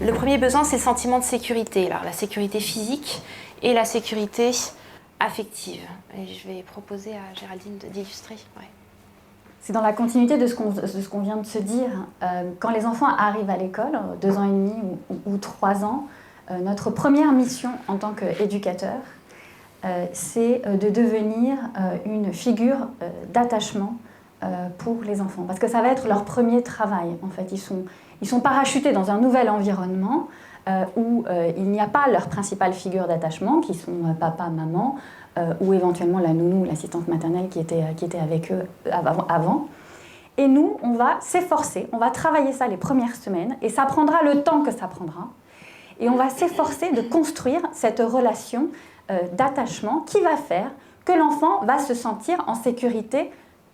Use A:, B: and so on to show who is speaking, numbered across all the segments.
A: Le premier besoin, c'est le sentiment de sécurité. Alors, la sécurité physique et la sécurité affective. Et je vais proposer à Géraldine d'illustrer. Ouais.
B: C'est dans la continuité de ce qu'on vient de se dire. Quand les enfants arrivent à l'école, 2 ans et demi ou 3 ans, notre première mission en tant qu'éducateur, c'est de devenir une figure d'attachement pour les enfants. Parce que ça va être leur premier travail. En fait, ils sont parachutés dans un nouvel environnement où il n'y a pas leur principale figure d'attachement, qui sont papa, maman, ou éventuellement la nounou, l'assistante maternelle qui était avec eux avant. Et nous, on va s'efforcer, on va travailler ça les premières semaines, et ça prendra le temps que ça prendra. Et on va s'efforcer de construire cette relation d'attachement qui va faire que l'enfant va se sentir en sécurité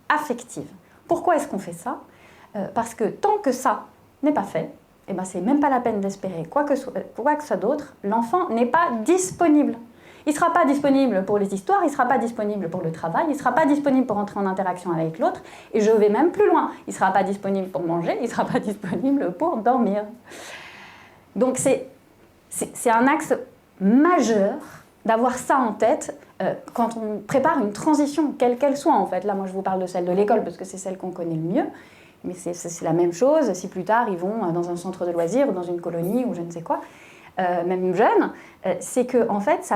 B: affective. Pourquoi est-ce qu'on fait ça ? Parce que tant que ça n'est pas fait, eh ben, c'est même pas la peine d'espérer quoi que ce soit d'autre, l'enfant n'est pas disponible. Il ne sera pas disponible pour les histoires, il ne sera pas disponible pour le travail, il ne sera pas disponible pour entrer en interaction avec l'autre, et je vais même plus loin, il ne sera pas disponible pour manger, il ne sera pas disponible pour dormir. Donc c'est un axe majeur d'avoir ça en tête quand on prépare une transition, quelle qu'elle soit en fait. Là, moi je vous parle de celle de l'école parce que c'est celle qu'on connaît le mieux, mais c'est la même chose si plus tard ils vont dans un centre de loisirs ou dans une colonie ou je ne sais quoi. Même jeune, c'est que en fait,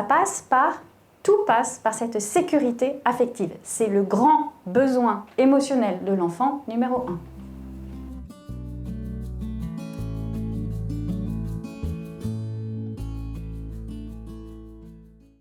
B: tout passe par cette sécurité affective. C'est le grand besoin émotionnel de l'enfant numéro 1.